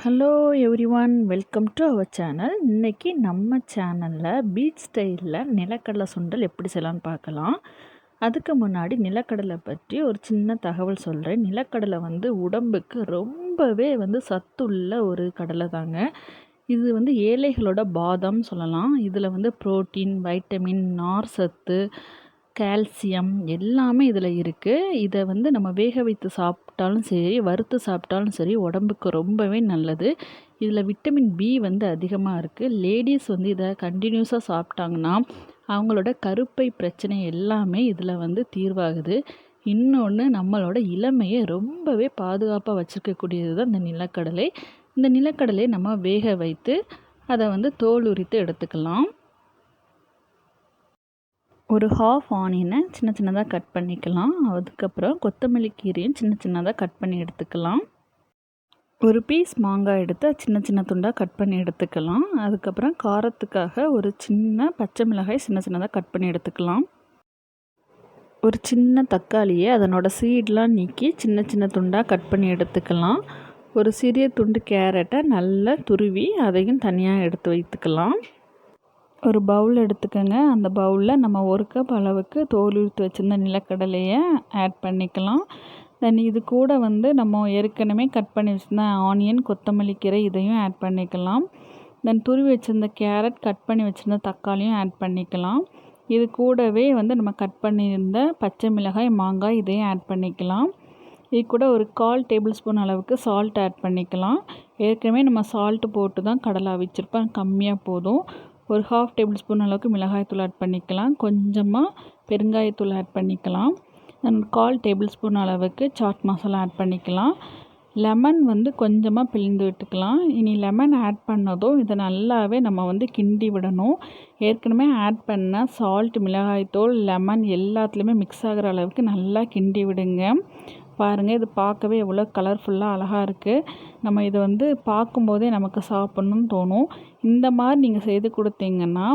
Hello everyone, welcome to our channel. இன்றைக்கி நம்ம சேனலில் பீச் ஸ்டைலில் நிலக்கடலை சுண்டல் எப்படி செய்யலான்னு பார்க்கலாம். அதுக்கு முன்னாடி நிலக்கடலை பற்றி ஒரு சின்ன தகவல் சொல்கிறேன். நிலக்கடலை உடம்புக்கு ரொம்பவே சத்துள்ள ஒரு கடலை தாங்க. இது ஏழைகளோட பாதாம் சொல்லலாம். இதில் புரோட்டீன், வைட்டமின், நார் சத்து, கால்சியம் எல்லாமே இதில் இருக்குது. இதை நம்ம வேக வைத்து சாப்பிட்டாலும் சரி, வறுத்து சாப்பிட்டாலும் சரி உடம்புக்கு ரொம்பவே நல்லது. இதில் விட்டமின் பி அதிகமாக இருக்குது. லேடிஸ் இதை கண்டினியூஸாக சாப்பிட்டாங்கன்னா அவங்களோட கருப்பை பிரச்சனை எல்லாமே இதில் தீர்வாகுது. இன்னொன்று, நம்மளோட இளமையை ரொம்பவே பாதுகாப்பாக வச்சுருக்கக்கூடியது தான் இந்த நிலக்கடலை. இந்த நிலக்கடலையை நம்ம வேக வைத்து அதை தோல் உரித்து எடுத்துக்கலாம். ஒரு ஹாஃப் ஆனியனை சின்ன சின்னதாக கட் பண்ணிக்கலாம். அதுக்கப்புறம் கொத்தமல்லி கீரையும் சின்ன சின்னதாக கட் பண்ணி எடுத்துக்கலாம். ஒரு பீஸ் மாங்காய் எடுத்து சின்ன சின்ன துண்டாக கட் பண்ணி எடுத்துக்கலாம். அதுக்கப்புறம் காரத்துக்காக ஒரு சின்ன பச்சை மிளகாய் சின்ன சின்னதாக கட் பண்ணி எடுத்துக்கலாம். ஒரு சின்ன தக்காளியை அதனோட சீட்லாம் நீக்கி சின்ன சின்ன துண்டாக கட் பண்ணி எடுத்துக்கலாம். ஒரு சிறிய துண்டு கேரட்டை நல்லா துருவி அதையும் தனியாக எடுத்து வைத்துக்கலாம். ஒரு பவுல் எடுத்துக்கோங்க. அந்த பவுலில் நம்ம 1 கப் அளவுக்கு தோல் உரித்து வச்சுருந்த நிலக்கடலையை ஆட் பண்ணிக்கலாம். தென் இது கூட நம்ம ஏற்கனவே கட் பண்ணி வச்சுருந்த ஆனியன், கொத்தமல்லி கீரை இதையும் ஆட் பண்ணிக்கலாம். தென் துருவி வச்சுருந்த கேரட், கட் பண்ணி வச்சுருந்த தக்காளியும் ஆட் பண்ணிக்கலாம். இது கூடவே நம்ம கட் பண்ணியிருந்த பச்சை மிளகாய், மாங்காய் இதையும் ஆட் பண்ணிக்கலாம். இது கூட ஒரு 1/4 டேபிள் ஸ்பூன் அளவுக்கு சால்ட் ஆட் பண்ணிக்கலாம். ஏற்கனவே நம்ம சால்ட்டு போட்டு தான் கடலை அவிச்சிருப்போம், கம்மியாக போதும். ஒரு 1/2 டேபிள் ஸ்பூன் அளவுக்கு மிளகாய்த்தூள் ஆட் பண்ணிக்கலாம். கொஞ்சமாக பெருங்காயத்தூள் ஆட் பண்ணிக்கலாம். 1/4 டேபிள் ஸ்பூன் அளவுக்கு சாட் மசாலா ஆட் பண்ணிக்கலாம். லெமன் கொஞ்சமாக பிழிந்து விட்டுக்கலாம். இனி லெமன் ஆட் பண்ணதும் இதை நல்லாவே நம்ம கிண்டி விடணும். ஏற்கனவே ஆட் பண்ண சால்ட், மிளகாய்த்தூள், லெமன் எல்லாத்துலேயுமே மிக்ஸ் ஆகிற அளவுக்கு நல்லா கிண்டி விடுங்க. பாருங்கள், இது பார்க்கவே எவ்வளோ கலர்ஃபுல்லாக அழகாக இருக்குது. நம்ம இதை பார்க்கும்போதே நமக்கு சாப்பிட்ணுன்னு தோணும். இந்த மாதிரி நீங்கள் செய்து கொடுத்தீங்கன்னா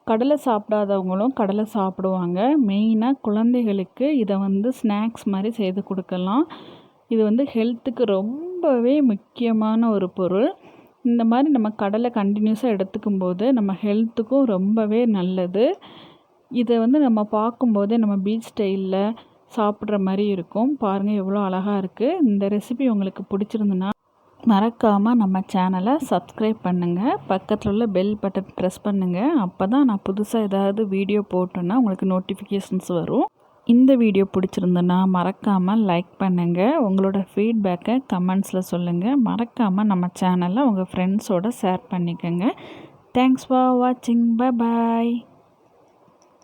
கடலை சாப்பிடாதவங்களும் கடலை சாப்பிடுவாங்க. மெயினாக குழந்தைகளுக்கு இதை ஸ்நாக்ஸ் மாதிரி செய்து கொடுக்கலாம். இது ஹெல்த்துக்கு ரொம்பவே முக்கியமான ஒரு பொருள். இந்த மாதிரி நம்ம கடலை கண்டினியூஸாக எடுத்துக்கும்போது நம்ம ஹெல்த்துக்கும் ரொம்பவே நல்லது. இதை நம்ம பார்க்கும்போதே நம்ம பீச் ஸ்டைலில் சாப்பிட்ற மாதிரி இருக்கும். பாருங்கள் எவ்வளோ அழகாக இருக்குது. இந்த ரெசிபி உங்களுக்கு பிடிச்சிருந்துன்னா மறக்காமல் நம்ம சேனலை சப்ஸ்கிரைப் பண்ணுங்கள். பக்கத்தில் உள்ள பெல் பட்டன் ப்ரெஸ் பண்ணுங்கள். அப்போ தான் நான் புதுசாக ஏதாவது வீடியோ போட்டோன்னா உங்களுக்கு நோட்டிஃபிகேஷன்ஸ் வரும். இந்த வீடியோ பிடிச்சிருந்துன்னா மறக்காமல் லைக் பண்ணுங்கள். உங்களோட ஃபீட்பேக்கை கமெண்ட்ஸில் சொல்லுங்கள். மறக்காமல் நம்ம சேனலை உங்கள் ஃப்ரெண்ட்ஸோடு ஷேர் பண்ணிக்கோங்க. தேங்க்ஸ் ஃபார் வாட்சிங். Bye bye.